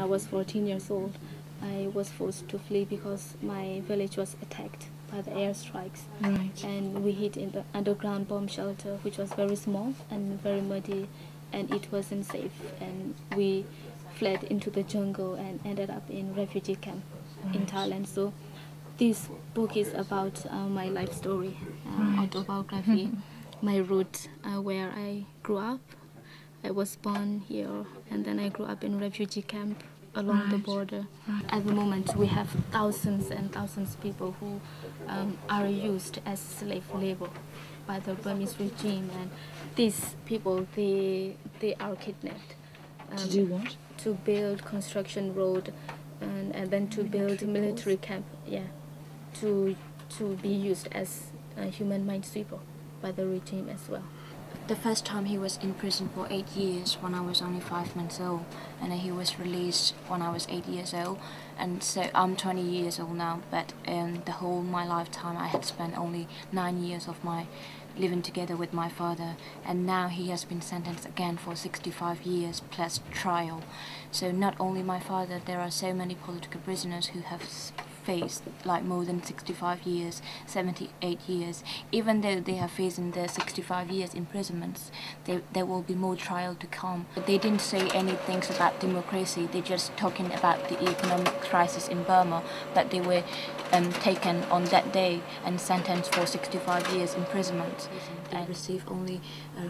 was 14 years old, I was forced to flee because my village was attacked by the airstrikes. Right. And we hid in the underground bomb shelter, which was very small and very muddy, and it wasn't safe. And we fled into the jungle and ended up in refugee camp in Thailand. So this book is about my life story, autobiography, my route, where I grew up. I was born here, and then I grew up in refugee camp along the border. At the moment, we have thousands and thousands of people who are used as slave labor by the Burmese regime, and these people, they are kidnapped. To do what? To build construction road, and then to build military camp. Yeah, to be used as a human minesweeper by the regime as well. The first time he was in prison for 8 years when I was only 5 months old, and then he was released when I was 8 years old. And so I'm 20 years old now, but the whole my lifetime I had spent only 9 years of my living together with my father, and now he has been sentenced again for 65 years plus trial. So not only my father, there are so many political prisoners who have faced like more than 65 years, 78 years. Even though they have faced in their 65 years imprisonments, there will be more trial to come. They didn't say anything about democracy, they just talking about the economic crisis in Burma, but they were taken on that day and sentenced for 65 years imprisonment. They receive only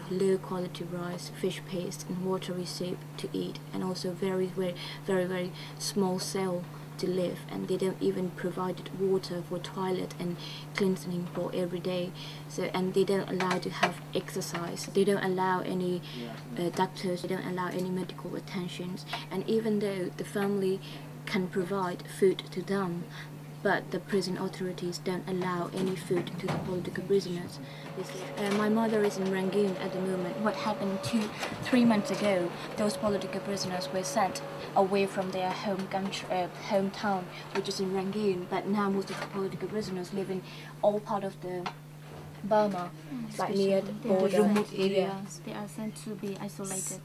low quality rice, fish paste and watery soup to eat, and also very small cell to live, and they don't even provide water for toilet and cleansing for every day. So, and they don't allow to have exercise. They don't allow any doctors. They don't allow any medical attentions. And even though the family can provide food to them, but the prison authorities don't allow any food to the political prisoners. My mother is in Rangoon at the moment. What happened 2-3 months ago, those political prisoners were sent away from their hometown, which is in Rangoon, but now most of the political prisoners live in all part of the Burma, like near the border areas. They are sent to be isolated.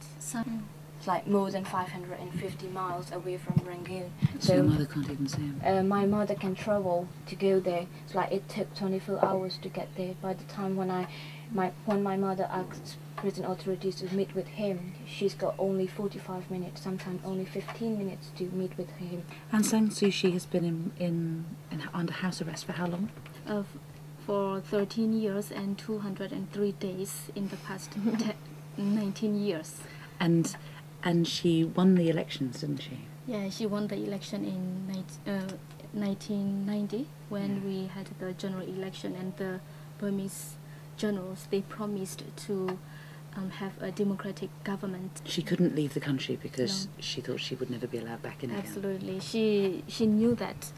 Like more than 550 miles away from Rangoon. So your mother can't even see him? My mother can travel to go there. It's like it took 24 hours to get there. By the time when my mother asked prison authorities to meet with him, she's got only 45 minutes, sometimes only 15 minutes to meet with him. And Sang Suu Kyi has been in under house arrest for how long? For 13 years and 203 days in the past 19 years. And she won the elections, didn't she? Yeah, she won the election in 1990 when we had the general election, and the Burmese generals, they promised to have a democratic government. She couldn't leave the country because she thought she would never be allowed back in again. Absolutely. She knew that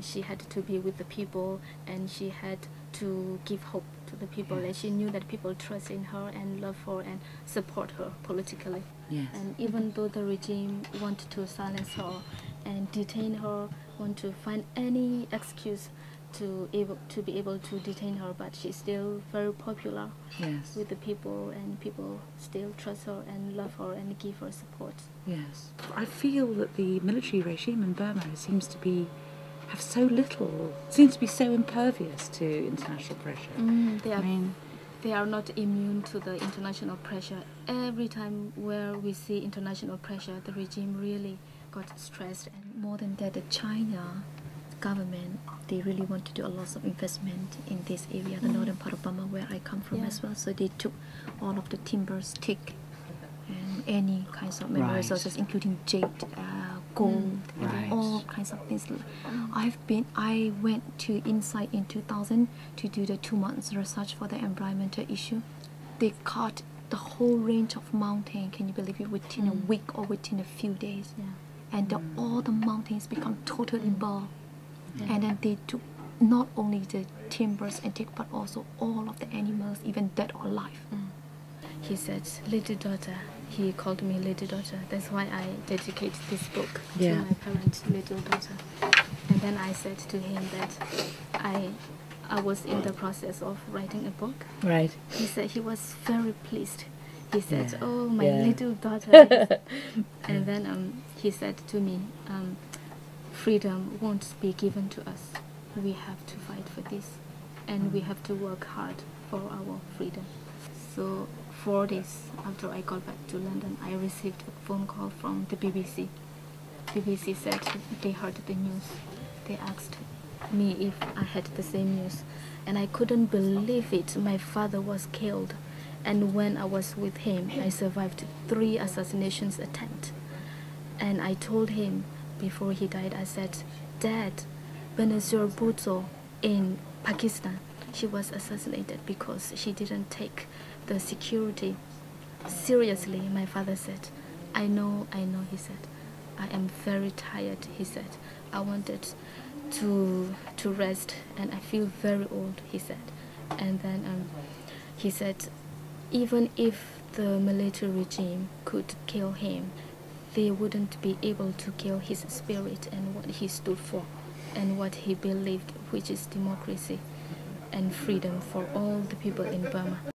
she had to be with the people, and she had to give hope to the people. Yes. And she knew that people trust in her and love her and support her politically. Yes. And even though the regime wanted to silence her and detain her, want to find any excuse to be able to detain her, but she's still very popular with the people, and people still trust her and love her and give her support. Yes. I feel that the military regime in Burma seems to be so impervious to international pressure. They are not immune to the international pressure. Every time where we see international pressure, the regime really got stressed. And more than that, the China government, they really want to do a lot of investment in this area, the northern part of Burma where I come from as well. So they took all of the timbers, teak, and any kinds of mineral resources, including jade, gold, and all kinds of things. I went to Insight in 2000 to do the 2 months research for the environmental issue. They cut the whole range of mountain, can you believe it, within a week or within a few days. And all the mountains become totally bare. And then they took not only the timbers and teak, but also all of the animals, even dead or alive. He said, little daughter. He called me little daughter. That's why I dedicate this book to my parents, little daughter. And then I said to him that I was in the process of writing a book. Right. He said he was very pleased. He said, Yeah. "Oh, my Yeah. little daughter." And then he said to me, freedom won't be given to us. We have to fight for this, and we have to work hard for our freedom. So 4 days after I got back to London, I received a phone call from the BBC. BBC said they heard the news. They asked me if I had the same news, and I couldn't believe it. My father was killed, and when I was with him, I survived 3 assassinations attempts. And I told him before he died, I said, "Dad, Benazir Bhutto in Pakistan, she was assassinated because she didn't take the security seriously." My father said, I know, he said. "I am very tired," he said. "I wanted to rest, and I feel very old," he said. And then he said, even if the military regime could kill him, they wouldn't be able to kill his spirit and what he stood for and what he believed, which is democracy and freedom for all the people in Burma.